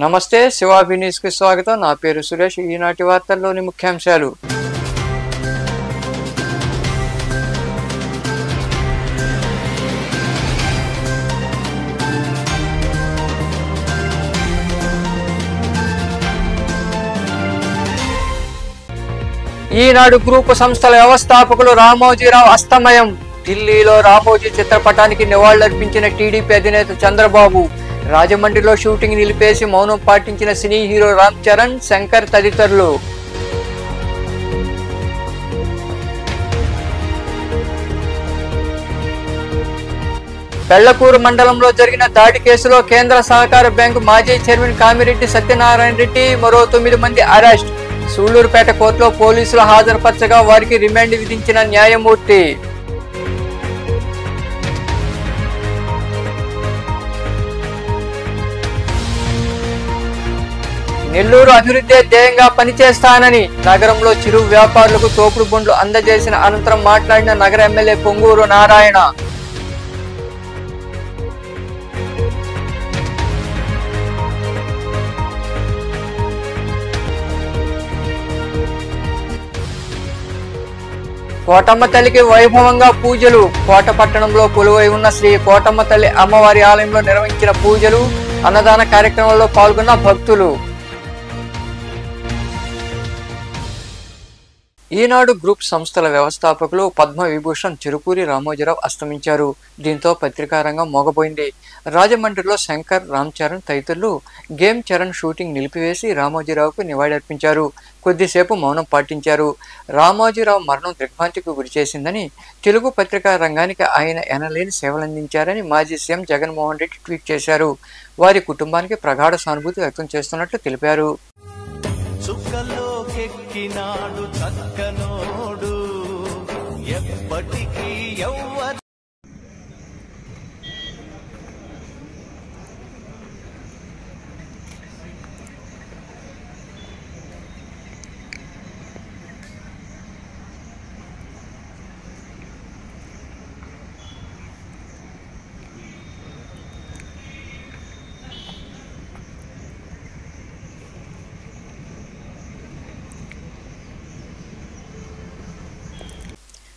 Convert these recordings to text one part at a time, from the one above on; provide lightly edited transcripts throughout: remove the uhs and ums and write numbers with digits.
నమస్తే శివాభి న్యూస్ కి స్వాగతం. నా పేరు సురేష్. ఈనాటి వార్తల్లోని ముఖ్యాంశాలు. ఈనాడు గ్రూపు సంస్థల వ్యవస్థాపకులు రామోజీరావు అస్తమయం. ఢిల్లీలో రామోజీ చిత్రపటానికి నివాళులర్పించిన టీడీపీ అధినేత చంద్రబాబు. రాజమండ్రిలో షూటింగ్ నిలిపేసి మౌనం పాటించిన సినీ హీరో రామ్ చరణ్, శంకర్ తదితరులు. పెళ్లకూరు మండలంలో జరిగిన దాడి కేసులో కేంద్ర సహకార బ్యాంకు మాజీ చైర్మన్ కామిరెడ్డి సత్యనారాయణ రెడ్డి మరో 9 మంది అరెస్ట్. సూళ్లూరుపేట కోర్టులో పోలీసులు హాజరుపరచగా వారికి రిమాండ్ విధించిన న్యాయమూర్తి. నెల్లూరు అభివృద్ధి ధ్యేయంగా పనిచేస్తానని నగరంలో చిరు వ్యాపారులకు తోపుడు బండ్లు అందజేసిన అనంతరం మాట్లాడిన నగర ఎమ్మెల్యే పొంగూరు నారాయణ. కోటమ్మ తల్లికి వైభవంగా పూజలు. కోట పట్టణంలో కొలువై ఉన్న శ్రీ కోటమ్మ తల్లి అమ్మవారి ఆలయంలో నిర్వహించిన పూజలు, అన్నదాన కార్యక్రమంలో పాల్గొన్న భక్తులు. ఈనాడు గ్రూప్ సంస్థల వ్యవస్థాపకులు పద్మవిభూషణ్ చిరుకూరి రామోజీరావు అస్తమించారు. దీంతో పత్రికా రంగం మోగబోయింది. రాజమండ్రిలో శంకర్, రామ్ చరణ్ తదితరులు గేమ్ చరణ్ షూటింగ్ నిలిపివేసి రామోజీరావుకు నివాళులర్పించారు. కొద్దిసేపు మౌనం పాటించారు. రామోజీరావు మరణం దిగ్భ్రాంతికి గురిచేసిందని, తెలుగు పత్రికా రంగానికి ఆయన ఎనలేని సేవలందించారని మాజీ సీఎం జగన్మోహన్ రెడ్డి ట్వీట్ చేశారు. వారి కుటుంబానికి ప్రగాఢ సానుభూతి వ్యక్తం చేస్తున్నట్లు తెలిపారు. చుక్కలోకెక్కినాడు చక్కనోడు ఎప్పటికీ ఎవ్వరు.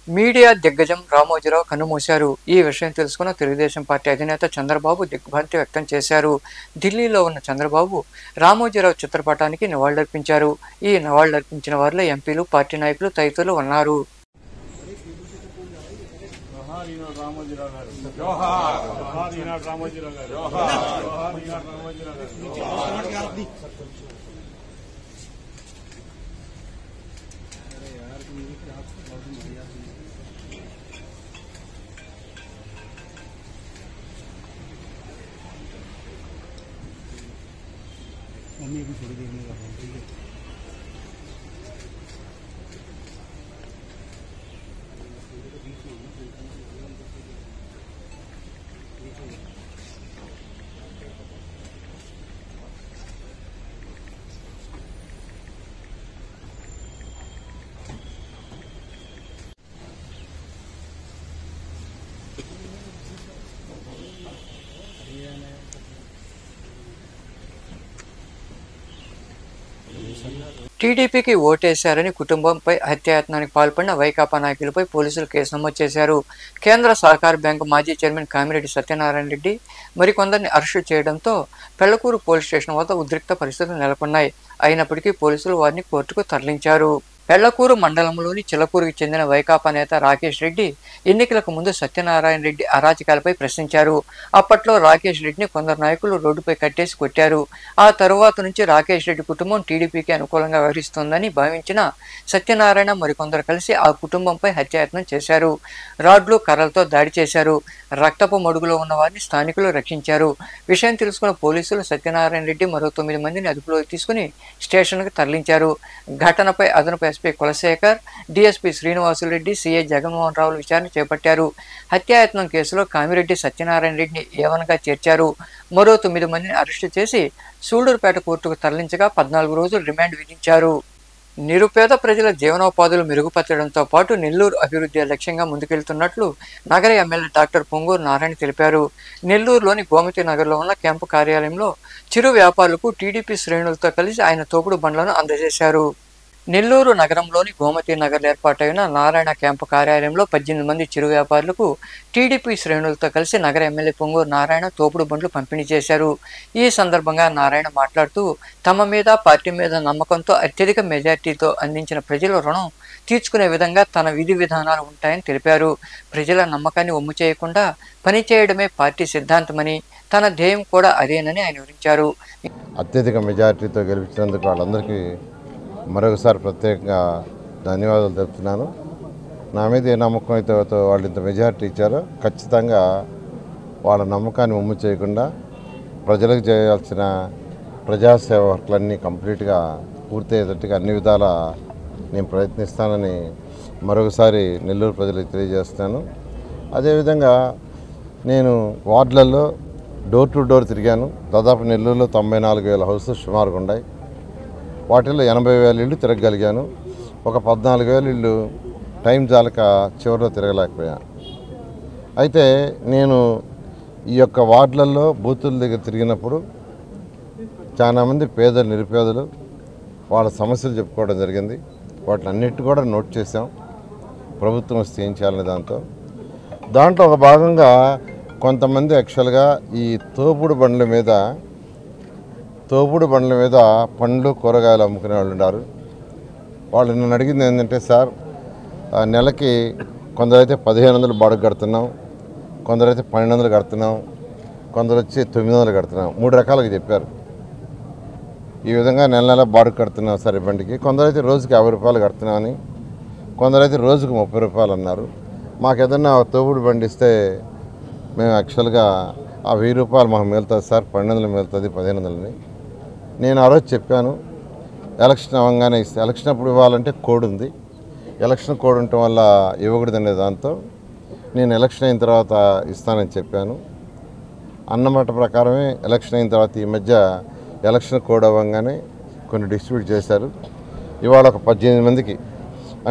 మీడియా దిగ్గజం రామోజీరావు కన్నుమూశారు. ఈ విషయం తెలుసుకున్న తెలుగుదేశం పార్టీ అధినేత చంద్రబాబు దిగ్భ్రాంతి వ్యక్తం చేశారు. ఢిల్లీలో ఉన్న చంద్రబాబు రామోజీరావు చిత్రపటానికి నివాళులర్పించారు. ఈ నివాళులర్పించిన వారిలో ఎంపీలు, పార్టీ నాయకులు తదితరులు ఉన్నారు. मम्मी अभी थोड़ी देर में कर रहा हूँ, ठीक है। టీడీపీకి ఓటేశారని కుటుంబంపై హత్యాయత్నానికి పాల్పడిన వైకాపా నాయకులపై పోలీసులు కేసు నమోదు చేశారు. కేంద్ర సహకార బ్యాంకు మాజీ చైర్మన్ కామిరెడ్డి సత్యనారాయణ రెడ్డి మరికొందరిని అరెస్టు చేయడంతో పెళ్లకూరు పోలీస్ స్టేషన్ వద్ద ఉద్రిక్త పరిస్థితులు నెలకొన్నాయి. అయినప్పటికీ పోలీసులు వారిని కోర్టుకు తరలించారు. పెళ్లకూరు మండలంలోని చిలకూరుకి చెందిన వైకాపా నేత రాకేష్ రెడ్డి ఎన్నికలకు ముందు సత్యనారాయణ రెడ్డి అరాచకాలపై ప్రశ్నించారు. అప్పట్లో రాకేష్ రెడ్డిని కొందరు నాయకులు రోడ్డుపై కట్టేసి కొట్టారు. ఆ తరువాత నుంచి రాకేష్ రెడ్డి కుటుంబం టీడీపీకి అనుకూలంగా వ్యవహరిస్తోందని భావించిన సత్యనారాయణ మరికొందరు కలిసి ఆ కుటుంబంపై హత్యాయత్నం చేశారు. రాడ్లు, కర్రలతో దాడి చేశారు. రక్తపు మడుగులో ఉన్న వారిని స్థానికులు రక్షించారు. విషయం తెలుసుకున్న పోలీసులు సత్యనారాయణ రెడ్డి మరో 9 మందిని అదుపులోకి తీసుకుని స్టేషన్కు తరలించారు. ఘటనపై అదనపు SP Kulasekhar, DSP Srinivasula Reddy, CI Jaganmohan రావులు విచారణ చేపట్టారు. హత్యాయత్నం కేసులో కామిరెడ్డి సత్యనారాయణ రెడ్డిని ఏవనగా చేర్చారు. మరో 9 మందిని అరెస్టు చేసి సూళ్లూరుపేట కోర్టుకు తరలించగా 14 రోజులు రిమాండ్ విధించారు. నిరుపేద ప్రజల జీవనోపాధులు మెరుగుపరచడంతో పాటు నెల్లూరు అభివృద్ధి లక్ష్యంగా ముందుకెళ్తున్నట్లు నగర ఎమ్మెల్యే డాక్టర్ పొంగూరు నారాయణ తెలిపారు. నెల్లూరులోని గోమతి నగర్లో ఉన్న క్యాంపు కార్యాలయంలో చిరు వ్యాపారులకు టీడీపీ శ్రేణులతో కలిసి ఆయన తోపుడు బండ్లను అందజేశారు. నెల్లూరు నగరంలోని గోమతి నగర్ ఏర్పాటైన నారాయణ క్యాంపు కార్యాలయంలో 18 మంది చిరు వ్యాపారులకు టీడీపీ శ్రేణులతో కలిసి నగర ఎమ్మెల్యే పొంగూరు నారాయణ తోపుడు బండ్లు పంపిణీ చేశారు. ఈ సందర్భంగా నారాయణ మాట్లాడుతూ తమ మీద పార్టీ మీద నమ్మకంతో అత్యధిక మెజార్టీతో అందించిన ప్రజల రుణం తీర్చుకునే విధంగా తన విధి విధానాలు ఉంటాయని తెలిపారు. ప్రజల నమ్మకాన్ని ఒమ్ము చేయకుండా పనిచేయడమే పార్టీ సిద్ధాంతమని, తన ధ్యేయం కూడా అదేనని ఆయన వివరించారు. అత్యధిక మెజార్టీతో గెలిపించినందుకు వాళ్ళందరికీ మరొకసారి ప్రత్యేకంగా ధన్యవాదాలు తెలుపుతున్నాను. నా మీద ఏ నమ్మకం అయితే వాళ్ళు ఇంత మెజారిటీ ఇచ్చారో ఖచ్చితంగా వాళ్ళ నమ్మకాన్ని ఒమ్ము చేయకుండా ప్రజలకు చేయాల్సిన ప్రజాసేవ వర్క్లన్నీ కంప్లీట్గా పూర్తయ్యేటట్టుగా అన్ని విధాల నేను ప్రయత్నిస్తానని మరొకసారి నెల్లూరు ప్రజలకు తెలియజేస్తున్నాను. అదేవిధంగా నేను వార్డులలో డోర్ టు డోర్ తిరిగాను. దాదాపు నెల్లూరులో 94,000 హౌసెస్ సుమారుగా ఉన్నాయి. వాటిల్లో 80,000 ఇళ్ళు తిరగగలిగాను. ఒక 14,000 ఇళ్ళు టైం చాలక చివరిలో తిరగలేకపోయాను. అయితే నేను ఈ యొక్క వార్డులలో బూతుల దగ్గర తిరిగినప్పుడు చాలామంది పేదలు, నిరుపేదలు వాళ్ళ సమస్యలు చెప్పుకోవడం జరిగింది. వాటిని అన్నిటి కూడా నోట్ చేసాం. ప్రభుత్వం వస్తే ఏం చేయాలనే దాంట్లో ఒక భాగంగా కొంతమంది యాక్చువల్గా ఈ తోపుడు బండ్ల మీద పండ్లు కూరగాయలు అమ్ముకునే వాళ్ళు ఉన్నారు. వాళ్ళు నన్ను అడిగింది ఏంటంటే, సార్ నెలకి కొందరైతే 1,500 బాడుగ కడుతున్నాం, కొందరైతే 1,200 కడుతున్నాం, కొందరు వచ్చి 900 కడుతున్నాం, 3 రకాలుగా చెప్పారు. ఈ విధంగా నెల బాడుగ కడుతున్నాం సార్ ఈ బండికి. కొందరైతే రోజుకి 50 రూపాయలు కడుతున్నామని, కొందరైతే రోజుకు 30 రూపాయలు అన్నారు. మాకు ఏదన్నా తోపుడు బండి ఇస్తే మేము యాక్చువల్గా ఆ 1000 రూపాయలు మాకు మిగులుతుంది సార్, 1,200 మిగులుతుంది, 1,500అని నేను ఆ రోజు చెప్పాను. ఎలక్షన్ అవ్వగానే ఇస్తే, ఎలక్షన్ అప్పుడు ఇవ్వాలంటే కోడ్ ఉంది. ఎలక్షన్ కోడ్ ఉండటం వల్ల ఇవ్వకూడదనే దాంతో నేను ఎలక్షన్ అయిన తర్వాత ఇస్తానని చెప్పాను. అన్నమాట ప్రకారమే ఎలక్షన్ అయిన తర్వాత ఈ మధ్య ఎలక్షన్ కోడ్ అవ్వగానే కొన్ని డిస్ట్రిబ్యూట్ చేశారు. ఇవాళ ఒక 18 మందికి,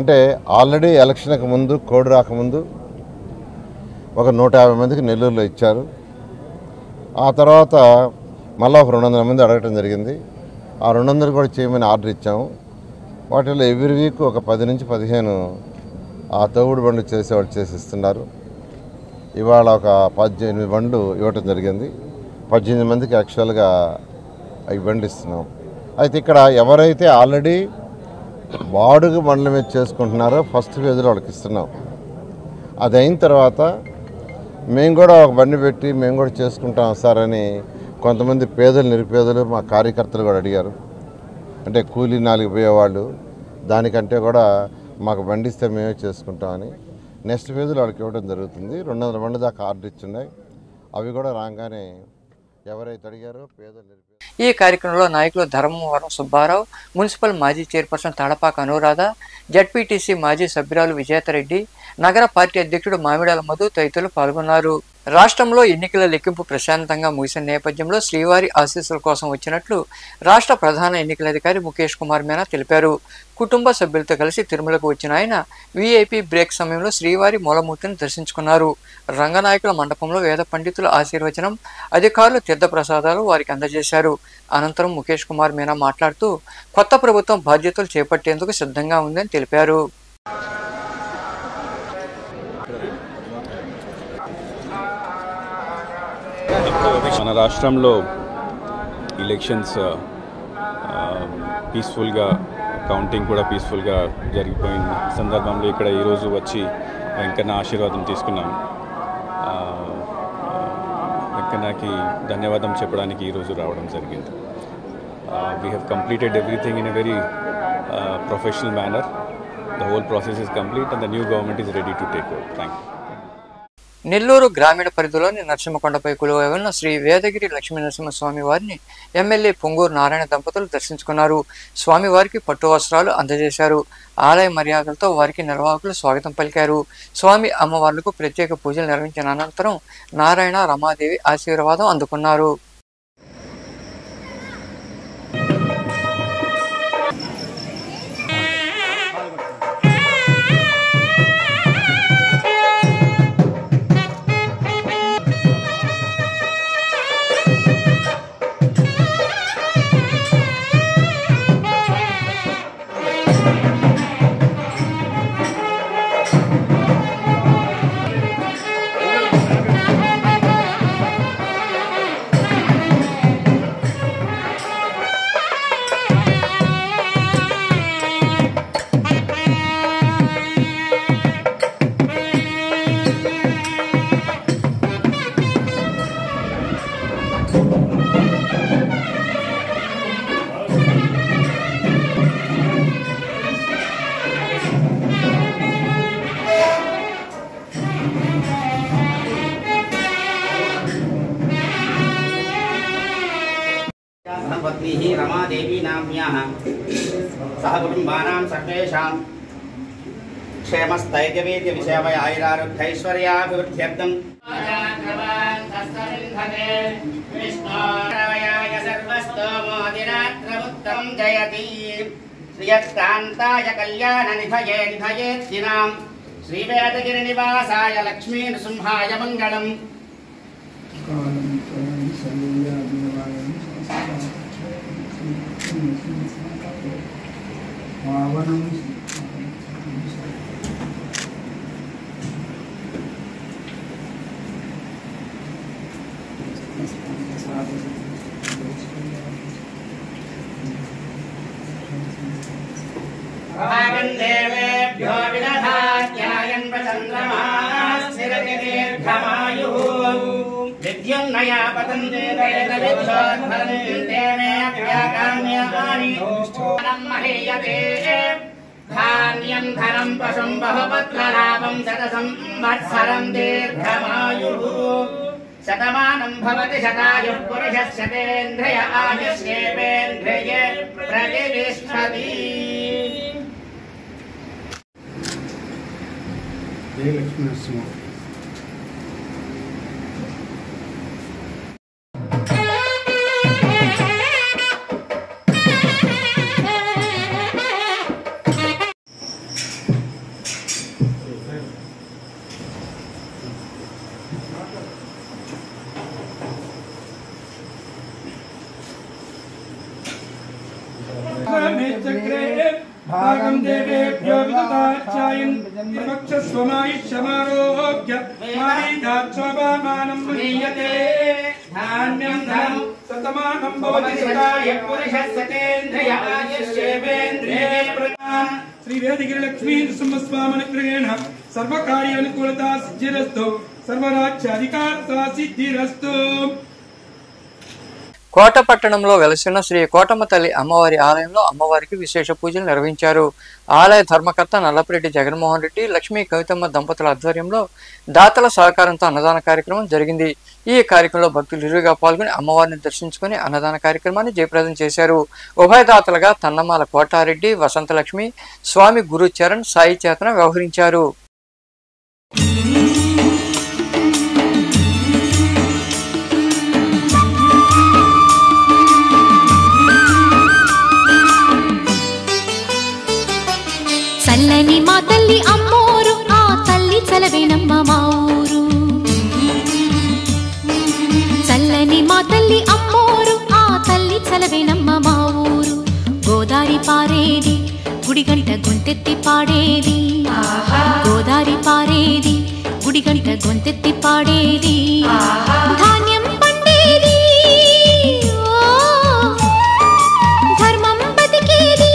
అంటే ఆల్రెడీ ఎలక్షన్కి ముందు కోడ్ రాకముందు ఒక 150 మందికి నెల్లూరులో ఇచ్చారు. ఆ తర్వాత మళ్ళీ ఒక 200 మంది అడగటం జరిగింది. ఆ 200 కూడా చేయమని ఆర్డర్ ఇచ్చాము. వాటిలో ఎవ్రీ వీక్ ఒక 10 నుంచి 15 ఆ తోపుడు బండ్లు చేసేవాళ్ళు చేసి ఇస్తున్నారు. ఇవాళ ఒక 18 బండ్లు ఇవ్వటం జరిగింది. 18 మందికి యాక్చువల్గా అవి బండ్లు ఇస్తున్నాం. అయితే ఇక్కడ ఎవరైతే ఆల్రెడీ బాడుగ బండ్ల మీద చేసుకుంటున్నారో ఫస్ట్ ఫేజ్లో వాళ్ళకి ఇస్తున్నాం. అది అయిన తర్వాత మేము కూడా ఒక బండి పెట్టి మేము కూడా చేసుకుంటాం సార్ అని కొంతమంది పేదలు, నిరుపేదలు మా కార్యకర్తలు కూడా అడిగారు. అంటే కూలీ 4 పోయేవాళ్ళు దానికంటే కూడా మాకు బండి ఇస్తే మేమే చేసుకుంటామని నెక్స్ట్ ఫేజ్లో వాళ్ళకి ఇవ్వడం జరుగుతుంది. 200 బండ్ల దాకా ఆర్డర్ ఇచ్చున్నాయి. అవి కూడా రాగానే ఎవరైతే అడిగారో పేదలు, ఈ కార్యక్రమంలో నాయకులు ధర్మవరం సుబ్బారావు, మున్సిపల్ మాజీ చైర్పర్సన్ తాడపాక అనురాధ, జడ్పీటీసీ మాజీ సభ్యురాలు విజేతరెడ్డి, నగర పార్టీ అధ్యక్షుడు మామిడాల మధు తదితరులు పాల్గొన్నారు. రాష్ట్రంలో ఎన్నికల లెక్కింపు ప్రశాంతంగా ముగిసిన నేపథ్యంలో శ్రీవారి ఆశీస్సుల కోసం వచ్చినట్లు రాష్ట్ర ప్రధాన ఎన్నికల అధికారి ముఖేష్ కుమార్ మీనా తెలిపారు. కుటుంబ సభ్యులతో కలిసి తిరుమలకు వచ్చిన ఆయన వీఐపీ బ్రేక్ సమయంలో శ్రీవారి మూలమూర్తిని దర్శించుకున్నారు. రంగనాయకుల మండపంలో వేద పండితుల ఆశీర్వచనం, అధికారులు తీర్థప్రసాదాలు వారికి అందజేశారు. అనంతరం ముఖేష్ కుమార్ మీనా మాట్లాడుతూ కొత్త ప్రభుత్వం బాధ్యతలు చేపట్టేందుకు సిద్ధంగా ఉందని తెలిపారు. మన రాష్ట్రంలో ఎలక్షన్స్ పీస్ఫుల్గా, కౌంటింగ్ కూడా పీస్ఫుల్గా జరిగిపోయిన సందర్భంలో ఇక్కడ ఈరోజు వచ్చి వెంకన్న ఆశీర్వాదం తీసుకున్నాం. వెంకన్నకి ధన్యవాదం చెప్పడానికి ఈరోజు రావడం జరిగింది. We have completed everything in a very professional manner. The whole process is complete and the new government is ready to take over. Thank you. Nellore గ్రామీణ పరిధిలోని నరసింహకొండపై కొలువై ఉన్న శ్రీ వేదగిరి లక్ష్మీనరసింహస్వామి వారిని ఎమ్మెల్యే పొంగూరు నారాయణ దంపతులు దర్శించుకున్నారు. స్వామివారికి పట్టు వస్త్రాలు అందజేశారు. ఆలయ మర్యాదలతో వారికి నిర్వాహకులు స్వాగతం పలికారు. స్వామి అమ్మవార్లకు ప్రత్యేక పూజలు నిర్వహించిన అనంతరం నారాయణ, రమాదేవి ఆశీర్వాదం అందుకున్నారు. पत्नी रमादेवी नाम्याः सह कुटुम्बानां सर्वेषां क्षेमस्थैर्यवीर्य विषयवय आयुरारोग्यैश्वर्याभिवृद्ध्यर्थं सर्वस्तोमोदिरात्रमुत्तमं जयति श्रियकान्ताय कल्याणनिधये निधयेत्तिनां श्रीवेदगिरिनिवासाय लक्ष्मीनृसिंहाय मङ्गलम् देवेभ्यो विदधात्यायन् चन्द्रमास्थिरतिदीर्घमायुः विद्युन्नया पतन्ते वेदविद्योद्धरन्ते मे अभ्याकाम्यानि महीयते धान्यं धनं पशुं बहुपत्रलाभं शतसंवत्सरं दीर्घमायुः शतमानं भवति शतायुः पुरुषः शतेन्द्रिय आयुष्येवेन्द्रिये प्रतिष्ठति जय लक्ष्मी नरसिंह भागं देवेभ्यो विदधात्यायन् विवक्षस्वमायुष्यमारोग्य मारीदाक्षोभामानं महीयते धान्यं धनं शतमानं भवति शतायुः पुरुषः शतेन्द्रिय आयुष्येवेन्द्रिये प्रदान श्रीवेदगिरिलक्ष्मीनृसिंहस्वामिनुग्रहेण सर्वकार्यानुकूलता सिद्धिरस्तु सर्वराज्याधिकारता सिद्धिरस्तु। కోట పట్టణంలో వెలసిన శ్రీ కోటమ్మ తల్లి అమ్మవారి ఆలయంలో అమ్మవారికి విశేష పూజలు నిర్వహించారు. ఆలయ ధర్మకర్త నల్లపరెడ్డి జగన్మోహన్ రెడ్డి, లక్ష్మీ కవితమ్మ దంపతుల ఆధ్వర్యంలో దాతల సహకారంతో అన్నదాన కార్యక్రమం జరిగింది. ఈ కార్యక్రమంలో భక్తులు ఇరువుగా పాల్గొని అమ్మవారిని దర్శించుకుని అన్నదాన కార్యక్రమాన్ని జయప్రదం చేశారు. ఉభయదాతలుగా తన్నమాల కోటారెడ్డి, వసంతలక్ష్మి, స్వామి గురుచరణ్, సాయి చేతన వ్యవహరించారు. చల్లని మా తల్లి అమ్మోరు, ఆ తల్లి చలవేనమ్మ మా ఊరు. చల్లని మా తల్లి అమ్మోరు, ఆ తల్లి చలవేనమ్మ మా ఊరు. గోదారి పారేది, గుడిగంట గొంతెత్తి పాడేది. గోదారి పారేది, గుడిగంట గొంతెత్తి పాడేది. ధాన్యం పండేది, ధర్మం బతికేది.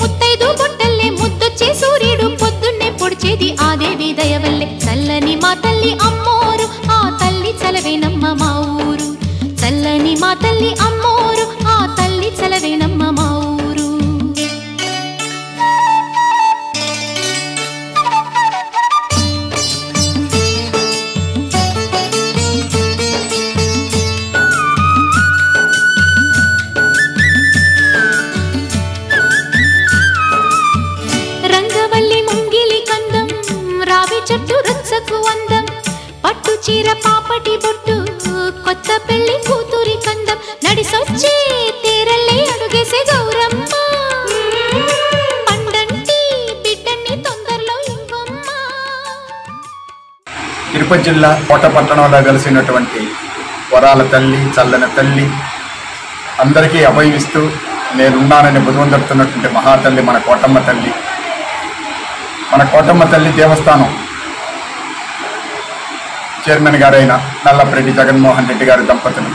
ముత్తైదు బొట్టల్లే ముద్దొచ్చే సూర్యుడు పొద్దున్నే పొడిచేది ఆ దేవి దయవల్లే. చల్లని మా తల్లి అమ్మోరు, ఆ తల్లి చలవేనమ్మ మా ఊరు. చల్లని మా తల్లి అమ్మోరు, ఆ తల్లి చలవేనమ్మ మా ఊరు. చెట్టు రుచ్చకు అందం, పట్టు చీర పాపటి బొట్టు, కొత్త పెళ్లి కూతురి కందం. నడిసొచ్చే తీరల్లే అడుగేసే గౌరమ్మ, పండంటి బిడ్డని తొందరలో ఇవ్వమ్మ. తిరుపతి జిల్లా కోట పట్టణంలో కలిసినటువంటి వరాల తల్లి, చల్లని తల్లి, అందరికీ అభయమిస్తూ నేనున్నానని బుధవంతున్నటువంటి మహాతల్లి మన కోటమ్మ తల్లి. మన కోటమ్మ తల్లి దేవస్థానం చైర్మన్ గారైన నల్లపరెడ్డి జగన్మోహన్ రెడ్డి గారి దంపతులు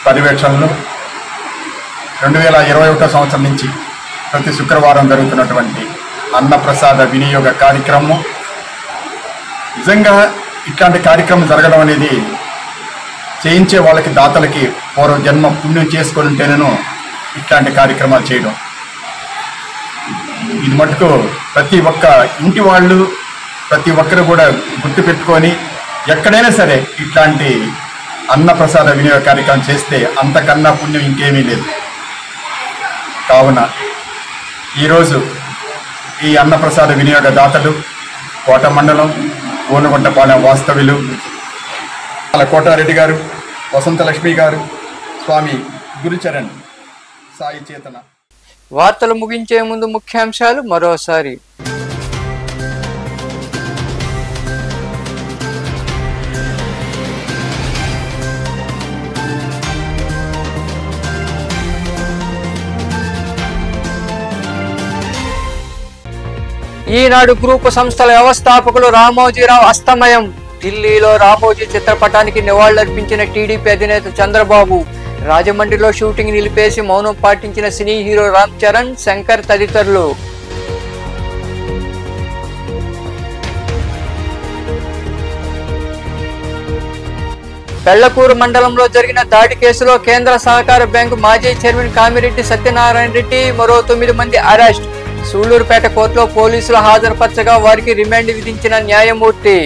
పర్యవేక్షణలో 2021 సంవత్సరం నుంచి ప్రతి శుక్రవారం జరుగుతున్నటువంటి అన్నప్రసాద వినియోగ కార్యక్రమం. నిజంగా ఇట్లాంటి కార్యక్రమం జరగడం అనేది చేయించే వాళ్ళకి దాతలకి పూర్వ జన్మ పుణ్యం చేసుకొని ఉంటేనేను ఇట్లాంటి కార్యక్రమాలు చేయడం. ఇది మటుకు ప్రతి ఒక్క ఇంటి వాళ్ళు ప్రతి ఒక్కరు కూడా గుర్తుపెట్టుకొని ఎక్కడైనా సరే ఇట్లాంటి అన్నప్రసాద వినియోగ కార్యక్రమం చేస్తే అంతకన్నా పుణ్యం ఇంకేమీ లేదు. కావున ఈరోజు ఈ అన్నప్రసాద వినియోగ దాతలు కోట మండలం ఓనుగుంటపాలెం వాస్తవ్యులు కోటారెడ్డి గారు, వసంతలక్ష్మి గారు, స్వామి గురుచరణ్, సాయి చేతన. వార్తలు ముగించే ముందు ముఖ్యాంశాలు మరోసారి. ఈనాడు గ్రూపు సంస్థల వ్యవస్థాపకులు రామోజీరావు అస్తమయం. ఢిల్లీలో రామోజీ చిత్రపటానికి నివాళులర్పించిన టీడీపీ అధినేత చంద్రబాబు. రాజమండ్రిలో షూటింగ్ నిలిపేసి మౌనం పాటించిన సినీ హీరో రామ్ చరణ్, శంకర్ తదితరులు. పెళ్లకూరు మండలంలో జరిగిన దాడి కేసులో కేంద్ర సహకార బ్యాంకు మాజీ చైర్మన్ కామిరెడ్డి సత్యనారాయణ రెడ్డి మరో 9 మంది అరెస్ట్. సూళ్లూరుపేట కోర్టులో పోలీసులు హాజరుపరచగా వారికి రిమాండ్ విధించిన న్యాయమూర్తి.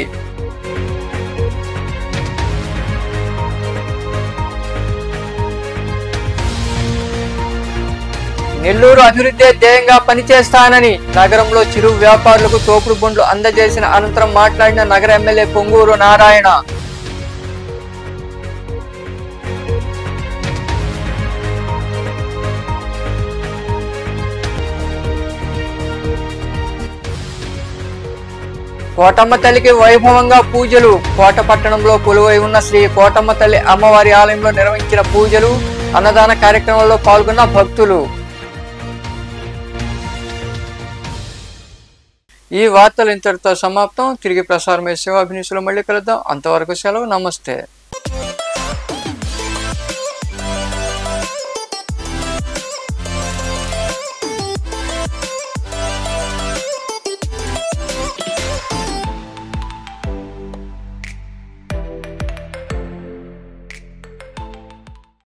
నెల్లూరు అభివృద్ధి ధ్యేయంగా పనిచేస్తానని నగరంలో చిరు వ్యాపారులకు తోపుడు బండ్లు అందజేసిన అనంతరం మాట్లాడిన నగర ఎమ్మెల్యే పొంగూరు నారాయణ. కోటమ్మ తల్లికి వైభవంగా పూజలు. కోట పట్టణంలో కొలువై ఉన్న శ్రీ కోటమ్మ తల్లి అమ్మవారి ఆలయంలో నిర్వహించిన పూజలు, అన్నదాన కార్యక్రమంలో పాల్గొన్న భక్తులు. ఈ వార్తలు ఇంతటితో సమాప్తం. తిరిగి ప్రసారమయ్యే సేవాభినిసులు మళ్ళీ కలుద్దాం. అంతవరకు సెలవు. నమస్తే.